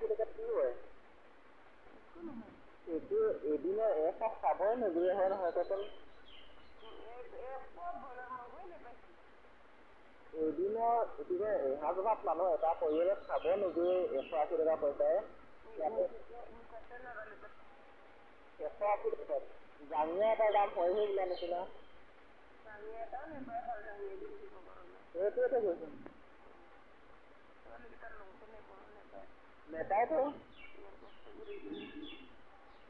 টকাত কি হয়? এইটো এদিনৰ এসাঁজ খাবই নোজোৰে হয় নহয় কচোন? এদিনৰ গতিকে এসাঁজ ভাত মানুহ এটা পৰিয়ালত খাব নোজোৰে 180 টকা পইচাৰে। 180 টকাত জাঙিয়া এটাৰ দাম হয় বোলা নিচিনা। সেইটোৱেতো কৈছো। নেপায়তো।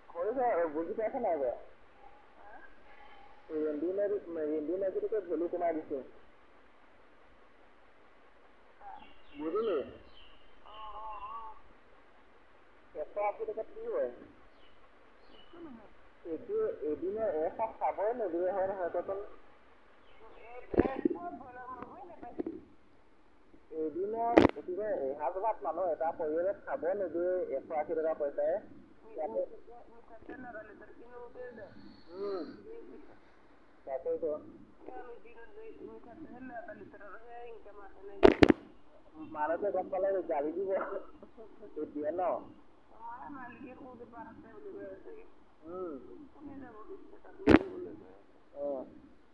কৰিছে বুজি পাইছে নাই বাৰু? ৰেন্দি মেজিটোকে ভেলু কমাই দিছে। বুজিলি? 180 টকাত কি হয়? এইটো এদিনৰ এসাঁজ খাবই নোজোৰে হয় নহয় কচোন? এদিনৰ গতিকে এসাঁজ ভাত মানুহ এটা পৰিয়ালত খাব নোজোৰে 180 টকা পইচাৰে। তাকেইতো। মানুহটোৱে গম পালে গালি দিব এতিয়া ন?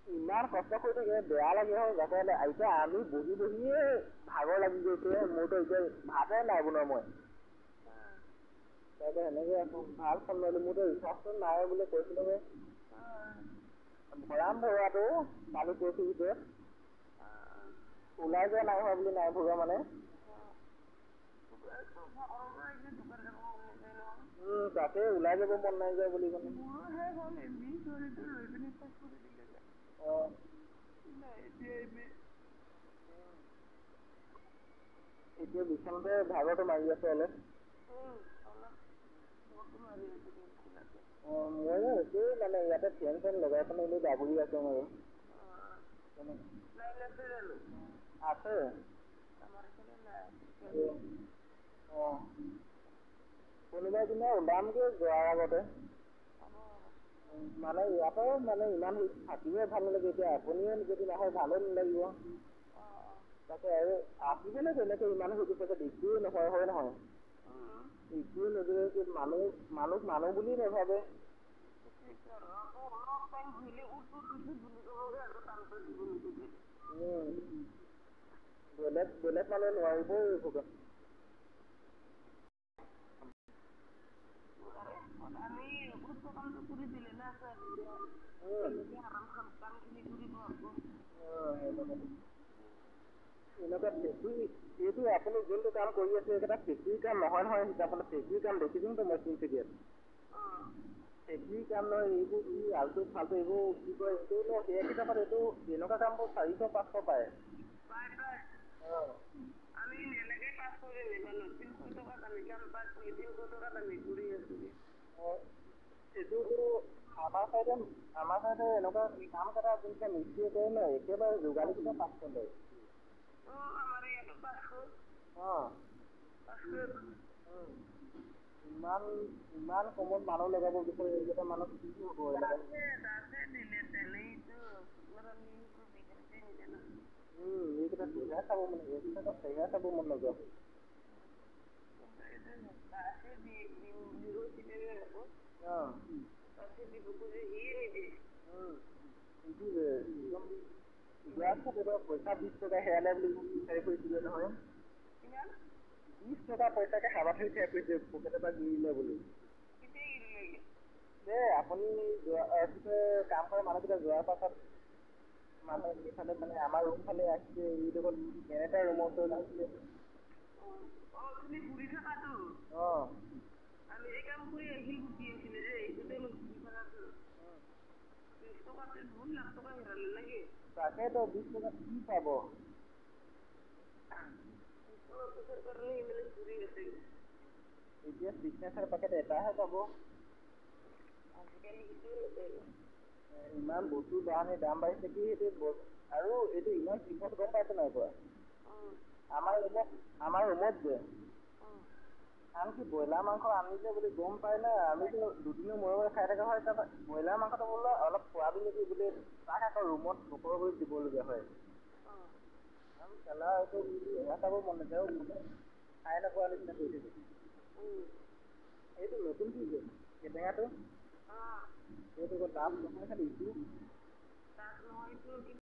ইমান কষ্ট কৰি থাকে বেয়া লাগে হয় যাতে এতিয়া আমি বহি বহিয়ে ভাগৰ লাগি গৈছে। মোৰতো এতিয়া ভাতে নাই বনোৱা মই। তাকে সেনেকে আছো। ভাল ফোন মাৰিলো। মোৰতো ৰিচাৰ্জটো নাই বুলি কৈছিলো যে। ভৰাম ভৰোৱাটো কালি কৈছো ভিতৰত। ওলাই যোৱা নাই হোৱা বুলি নাই ভৰোৱা মানে। তাকে ওলাই যাব মন নাই যোৱা বুলি ক'লে। এতিয়া বিচনাতে ভাগৰটো মাৰি আছে অলপ। ময়ো একেই মানে ইয়াতে ফেন লগাই পেলাই এনেই বাগৰি আছো আৰু। আছে। কোনোবা দিনা ওলামগৈ যোৱাৰ আগতে। মানে ইয়াতে মানে ইমান থাকিবই ভাল নালাগে এতিয়া আপুনিও যদি নাহে ভালো নালাগিব। তাকে আৰু আহিবলৈ তেনেকে ইমান সেইটো পইচাত একোৱে নহয় হয় নহয়? একোৱে নজৰে মানুহ বুলি নাভাবে। বেলেগ মানুহে নোৱাৰিবই এইবোৰ। এনেকুৱা এইটো আপুনি যোনটো কাম কৰি আছে এইকেইটা ফেক্টৰী কাম নহয় নহয় হিচাপত ফেক্টৰী কাম দেখিছো তো মই তিনিচুকীয়াত। ফেক্টৰী কাম নহয় এইবোৰ কি আল্টু ফাল্টু এইবোৰ কি কয় এইটো সেই হিচাপত এইটো এনেকুৱা কামবোৰ 400-500 পায়। এইটোতো আমাৰ চাইডে এনেকুৱা কাম কেইটা যোনকে মিস্ত্ৰীয়ে কৰে ন একেবাৰে যোগালীটোতে 500 লয়। ইমান কমত মানুহ লগাব বিচাৰে এইকেইটা মানুহ কি হ'ব এইকেইটা চেহেৰা চাব মানে এইকেইটা চেহেৰা চাব মন নাযায়। পইচা 20 টকা হেৰালে বুলি বিচাৰি ফুৰিছিলে নহয়। 20 টকা পইচাকে হাবাথুৰি খাই ফুৰিছে পকেটৰ পৰা গিৰিলে বুলি। আপুনি কাম কৰা মানুহকেইটা যোৱাৰ পাছত মানুহ এইফালে মানে আমাৰ ৰুম ফালে আহিছে এইডোখৰ এটা ৰুমৰ ওচৰত আহিছে। তাকেতো 20 টকাত কি পাব? এতিয়া চিগনেচাৰ পেকেট এটাহে পাব। ইমান বস্তু দাম বাঢ়িছে কি সেইটো আৰু এইটো ইমান চিপত গম পাইছে নাই কোৱা? আমাৰ ৰুমত যে আনকি ব্ৰইলাৰ মাংস আনিছে বুলি গম পাই না আমিতো দুদিনৰ মূৰে খাই থকা হয় তাৰপৰা ব্ৰইলাৰ মাংসটো বোলে অলপ খোৱাবি নেকি বুলি তাক আকৌ ৰুমত নোখোৱা বুলি দিবলগীয়া হয়। চাব মন নাযায় খাই নোপোৱা নিচিনা কৰি থাকে। এইটো নতুন কি যে কেটেঙাটো এইটো দাম নহয় খালি ইটো